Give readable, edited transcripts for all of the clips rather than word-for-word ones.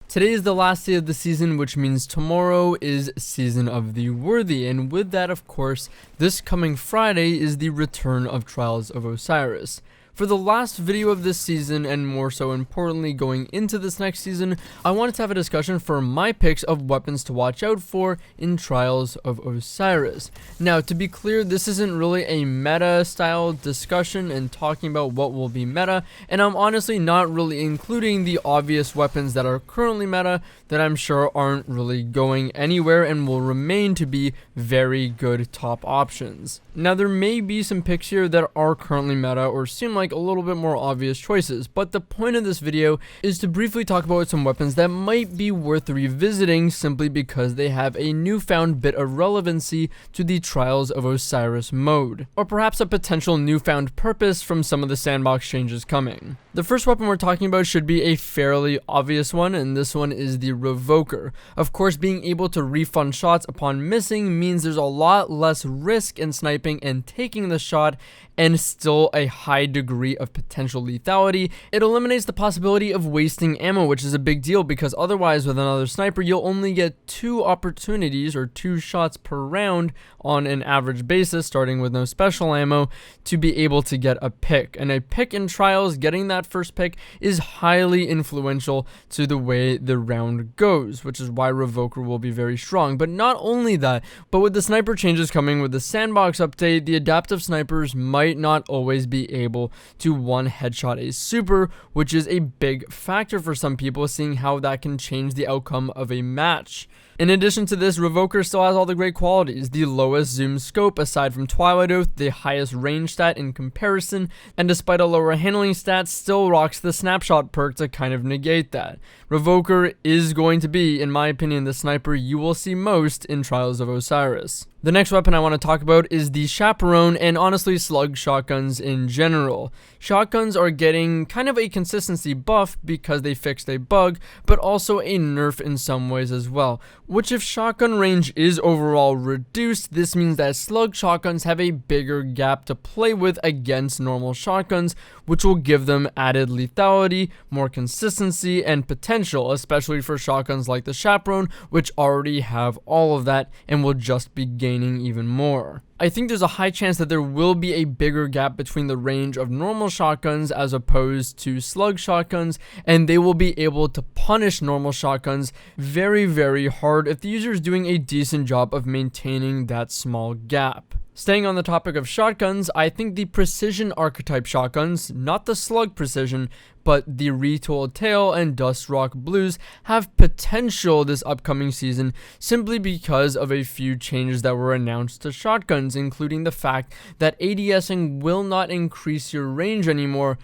Today is the last day of the season, which means tomorrow is Season of the Worthy, and with that, of course, this coming Friday is the return of Trials of Osiris. For the last video of this season, and more so importantly going into this next season, I wanted to have a discussion for my picks of weapons to watch out for in Trials of Osiris. Now, to be clear, this isn't really a meta style discussion and talking about what will be meta, and I'm honestly not really including the obvious weapons that are currently meta that I'm sure aren't really going anywhere and will remain to be very good top options. Now, there may be some picks here that are currently meta or seem like a little bit more obvious choices, but the point of this video is to briefly talk about some weapons that might be worth revisiting simply because they have a newfound bit of relevancy to the Trials of Osiris mode, or perhaps a potential newfound purpose from some of the sandbox changes coming. The first weapon we're talking about should be a fairly obvious one, and this one is the Revoker. Of course, being able to refund shots upon missing means there's a lot less risk in sniping and taking the shot, and still a high degree of potential lethality. It eliminates the possibility of wasting ammo, which is a big deal because otherwise with another sniper you'll only get 2 opportunities or 2 shots per round on an average basis, starting with no special ammo, to be able to get a pick. And a pick in Trials, getting that first pick, is highly influential to the way the round goes, which is why Revoker will be very strong. But not only that, but with the sniper changes coming with the sandbox update, the adaptive snipers might not always be able to one headshot a super, which is a big factor for some people, seeing how that can change the outcome of a match. In addition to this, Revoker still has all the great qualities: the lowest zoom scope aside from Twilight Oath, the highest range stat in comparison, and despite a lower handling stat, still rocks the snapshot perk to kind of negate that. Revoker is going to be, in my opinion, the sniper you will see most in Trials of Osiris. The next weapon I want to talk about is the chaperone, and honestly slug shotguns in general. Shotguns are getting kind of a consistency buff because they fixed a bug, but also a nerf in some ways as well. Which, if shotgun range is overall reduced, this means that slug shotguns have a bigger gap to play with against normal shotguns, which will give them added lethality, more consistency, and potential, especially for shotguns like the chaperone, which already have all of that and will just be gaining even more. I think there's a high chance that there will be a bigger gap between the range of normal shotguns as opposed to slug shotguns, and they will be able to punish normal shotguns very, very hard if the user is doing a decent job of maintaining that small gap. Staying on the topic of shotguns, I think the precision archetype shotguns, not the slug precision, but the retooled tail and dust rock blues, have potential this upcoming season simply because of a few changes that were announced to shotguns, including the fact that ADSing will not increase your range anymore,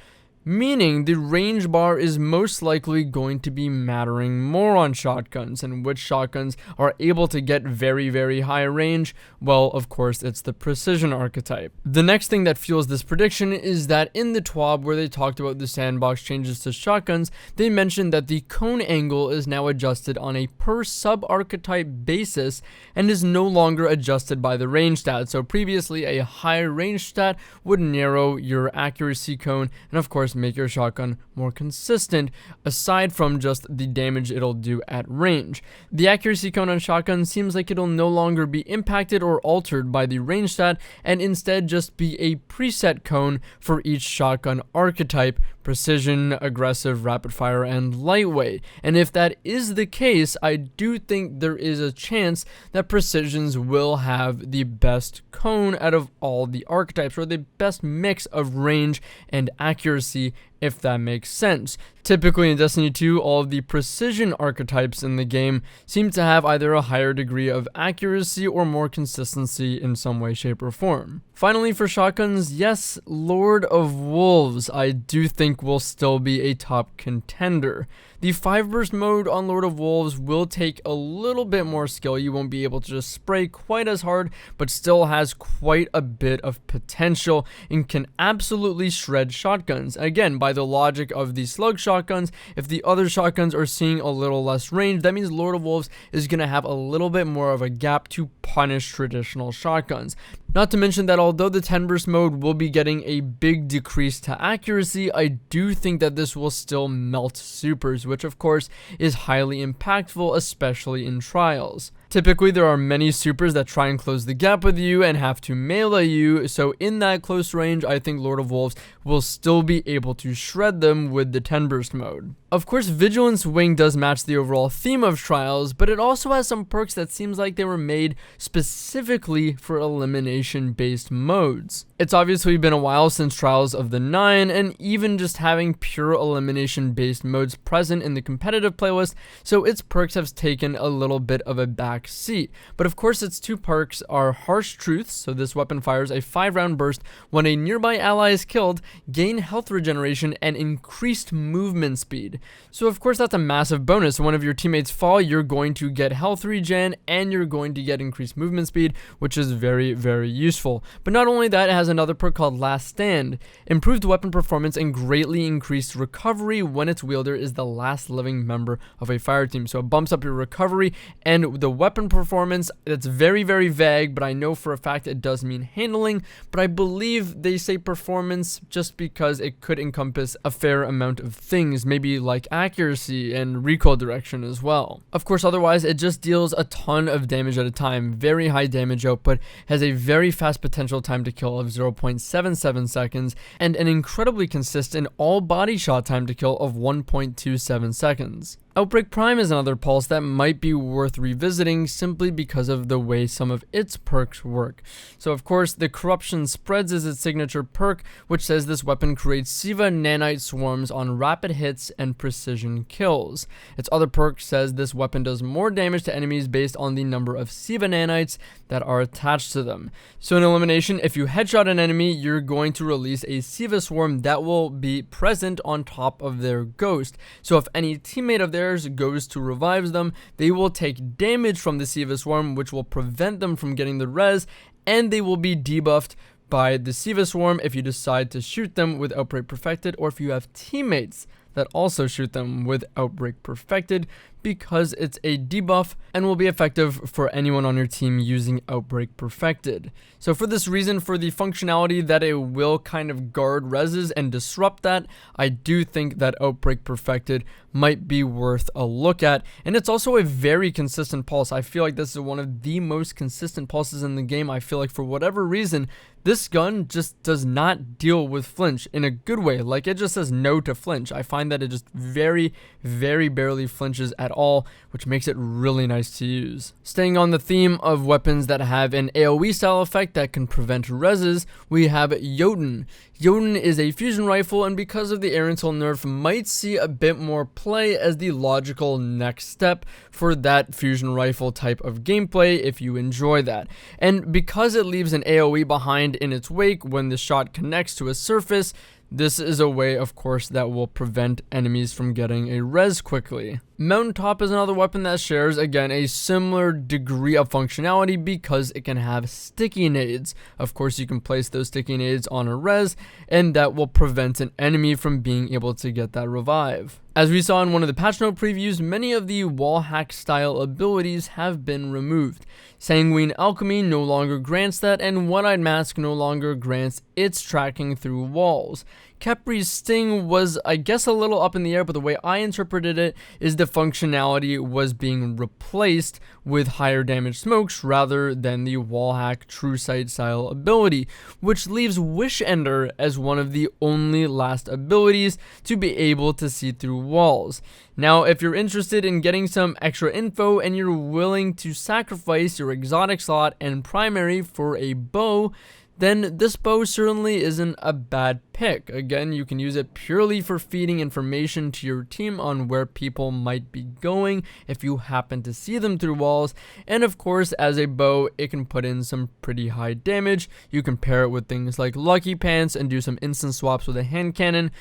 meaning the range bar is most likely going to be mattering more on shotguns, and which shotguns are able to get very, very high range. Well, of course, it's the precision archetype. The next thing that fuels this prediction is that in the TWAB, where they talked about the sandbox changes to shotguns, they mentioned that the cone angle is now adjusted on a per sub-archetype basis and is no longer adjusted by the range stat. So previously, a higher range stat would narrow your accuracy cone and, of course, make your shotgun more consistent, aside from just the damage it'll do at range. The accuracy cone on shotgun seems like it'll no longer be impacted or altered by the range stat, and instead just be a preset cone for each shotgun archetype: precision, aggressive, rapid fire, and lightweight. And if that is the case, I do think there is a chance that precisions will have the best cone out of all the archetypes, or the best mix of range and accuracy, if that makes sense. Typically in Destiny 2, all of the precision archetypes in the game seem to have either a higher degree of accuracy or more consistency in some way, shape, or form. Finally, for shotguns, yes, Lord of Wolves I do think will still be a top contender. The 5-burst mode on Lord of Wolves will take a little bit more skill. You won't be able to just spray quite as hard, but still has quite a bit of potential and can absolutely shred shotguns. Again, by the logic of the slug shotguns, if the other shotguns are seeing a little less range, that means Lord of Wolves is going to have a little bit more of a gap to punish traditional shotguns. Not to mention that although the 10 burst mode will be getting a big decrease to accuracy, I do think that this will still melt supers, which of course is highly impactful, especially in Trials. Typically, there are many supers that try and close the gap with you and have to melee you, so in that close range, I think Lord of Wolves will still be able to shred them with the 10 burst mode. Of course, Vigilance Wing does match the overall theme of Trials, but it also has some perks that seems like they were made specifically for elimination-based modes. It's obviously been a while since Trials of the 9, and even just having pure elimination-based modes present in the competitive playlist, so its perks have taken a little bit of a back seat. But of course, its two perks are Harsh Truths, so this weapon fires a 5-round burst when a nearby ally is killed, gain health regeneration, and increased movement speed. So of course that's a massive bonus. When one of your teammates fall, you're going to get health regen and you're going to get increased movement speed, which is very, very useful. But not only that, it has another perk called Last Stand. Improved weapon performance and greatly increased recovery when its wielder is the last living member of a fire team. So it bumps up your recovery and the weapon performance. That's very, very vague, but I know for a fact it does mean handling, but I believe they say performance just because it could encompass a fair amount of things, maybe like accuracy and recoil direction as well. Of course, otherwise it just deals a ton of damage at a time, very high damage output, has a very fast potential time to kill of 0.77 seconds, and an incredibly consistent all body shot time to kill of 1.27 seconds. Outbreak Prime is another pulse that might be worth revisiting simply because of the way some of its perks work. So of course, the Corruption Spreads is its signature perk, which says this weapon creates Siva nanite swarms on rapid hits and precision kills. Its other perk says this weapon does more damage to enemies based on the number of Siva nanites that are attached to them. So in elimination, if you headshot an enemy, you're going to release a Siva swarm that will be present on top of their ghost. So if any teammate of theirs goes to revives them, they will take damage from the Siva swarm, which will prevent them from getting the res, and they will be debuffed by the Siva swarm if you decide to shoot them with Outbreak Perfected, or if you have teammates that also shoot them with Outbreak Perfected, because it's a debuff and will be effective for anyone on your team using Outbreak Perfected. So for this reason, for the functionality that it will kind of guard reses and disrupt that, I do think that Outbreak Perfected might be worth a look at. And it's also a very consistent pulse. I feel like this is one of the most consistent pulses in the game. I feel like for whatever reason, this gun just does not deal with flinch in a good way. Like, it just says no to flinch. I find that it just very, very barely flinches at all, which makes it really nice to use. Staying on the theme of weapons that have an AoE style effect that can prevent reses, we have Yotan. Yotan is a fusion rifle, and because of the air intel nerf, might see a bit more play as the logical next step for that fusion rifle type of gameplay if you enjoy that. And because it leaves an AoE behind in its wake when the shot connects to a surface, this is a way, of course, that will prevent enemies from getting a res quickly. Mountaintop is another weapon that shares, again, a similar degree of functionality because it can have sticky nades. Of course, you can place those sticky nades on a res, and that will prevent an enemy from being able to get that revive. As we saw in one of the patch note previews, many of the wall hack style abilities have been removed. Sanguine Alchemy no longer grants that, and One-Eyed Mask no longer grants its tracking through walls. Capri's Sting was, I guess, a little up in the air, but the way I interpreted it is the functionality was being replaced with higher damage smokes rather than the wall hack true sight style ability, which leaves Wish Ender as one of the only last abilities to be able to see through walls. Now, if you're interested in getting some extra info and you're willing to sacrifice your exotic slot and primary for a bow, then this bow certainly isn't a bad pick. Again, you can use it purely for feeding information to your team on where people might be going if you happen to see them through walls. And of course, as a bow, it can put in some pretty high damage. You can pair it with things like Lucky Pants and do some instant swaps with a hand cannon.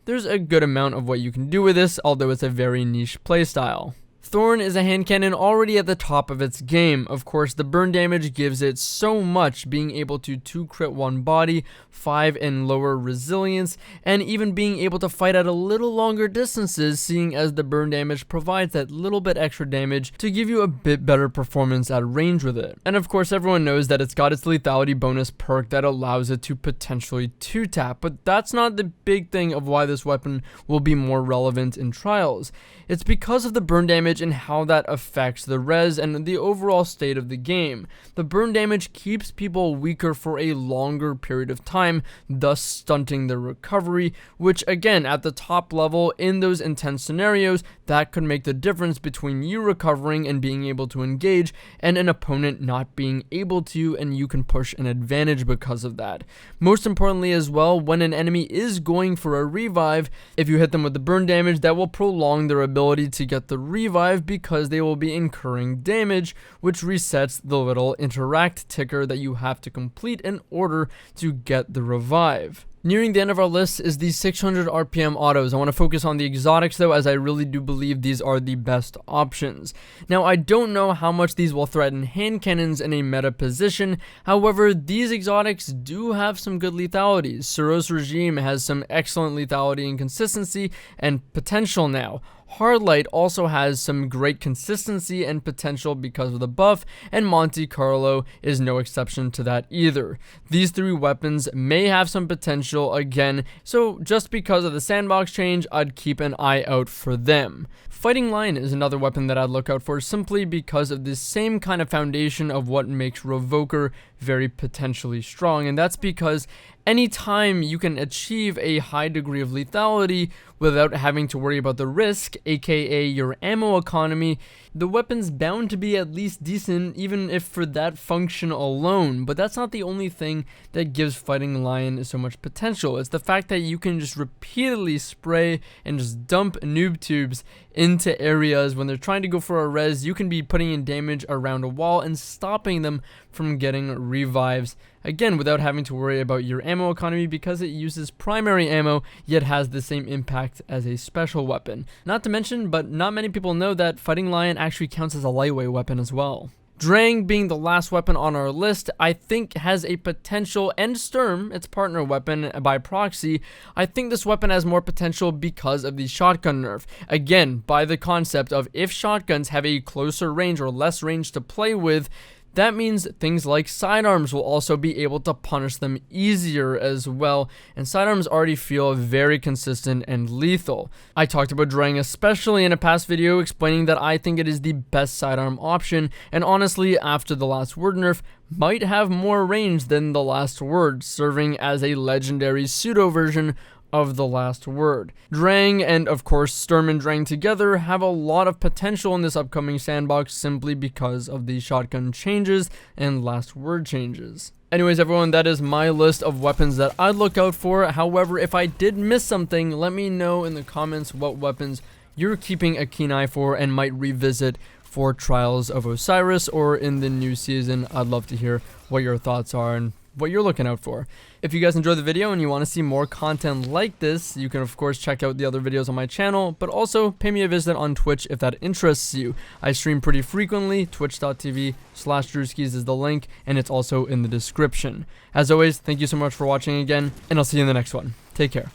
There's a good amount of what you can do with this, although it's a very niche playstyle. Thorne is a hand cannon already at the top of its game. Of course, the burn damage gives it so much, being able to 2-crit one body, 5 and lower resilience, and even being able to fight at a little longer distances, seeing as the burn damage provides that little bit extra damage to give you a bit better performance at range with it. And of course, everyone knows that it's got its lethality bonus perk that allows it to potentially 2-tap, but that's not the big thing of why this weapon will be more relevant in Trials. It's because of the burn damage and how that affects the res and the overall state of the game. The burn damage keeps people weaker for a longer period of time, thus stunting their recovery, which again, at the top level in those intense scenarios, that could make the difference between you recovering and being able to engage and an opponent not being able to, and you can push an advantage because of that. Most importantly as well, when an enemy is going for a revive, if you hit them with the burn damage, that will prolong their ability to get the revive because they will be incurring damage, which resets the little interact ticker that you have to complete in order to get the revive. Nearing the end of our list is the 600 RPM autos. I want to focus on the exotics though, as I really do believe these are the best options. Now, I don't know how much these will threaten hand cannons in a meta position. However, these exotics do have some good lethalities. Suros Regime has some excellent lethality and consistency and potential now. Hardlight also has some great consistency and potential because of the buff, and Monte Carlo is no exception to that either. These three weapons may have some potential again, so just because of the sandbox change, I'd keep an eye out for them. Fighting Lion is another weapon that I'd look out for simply because of the same kind of foundation of what makes Revoker very potentially strong, and that's because anytime you can achieve a high degree of lethality without having to worry about the risk, aka your ammo economy, the weapon's bound to be at least decent, even if for that function alone. But that's not the only thing that gives Fighting Lion so much potential. It's the fact that you can just repeatedly spray and just dump noob tubes into areas when they're trying to go for a res. You can be putting in damage around a wall and stopping them from getting revives, again without having to worry about your ammo economy because it uses primary ammo yet has the same impact as a special weapon. Not to mention, but not many people know, that Fighting Lion actually counts as a lightweight weapon as well. Drang, being the last weapon on our list, I think has a potential, and Sturm, its partner weapon by proxy, I think this weapon has more potential because of the shotgun nerf. Again, by the concept of if shotguns have a closer range or less range to play with, that means things like sidearms will also be able to punish them easier as well, and sidearms already feel very consistent and lethal. I talked about Drang especially in a past video, explaining that I think it is the best sidearm option, and honestly, after the last word nerf, might have more range than the last word, serving as a legendary pseudo version of the last word. Drang and of course Sturm and Drang together have a lot of potential in this upcoming sandbox simply because of the shotgun changes and last word changes. Anyways, everyone, that is my list of weapons that I'd look out for. However, if I did miss something, let me know in the comments what weapons you're keeping a keen eye for and might revisit for Trials of Osiris or in the new season. I'd love to hear what your thoughts are and what you're looking out for. If you guys enjoyed the video and you want to see more content like this, you can of course check out the other videos on my channel, but also pay me a visit on Twitch if that interests you. I stream pretty frequently. Twitch.tv/Drewskys is the link, and it's also in the description. As always, thank you so much for watching again, and I'll see you in the next one. Take care.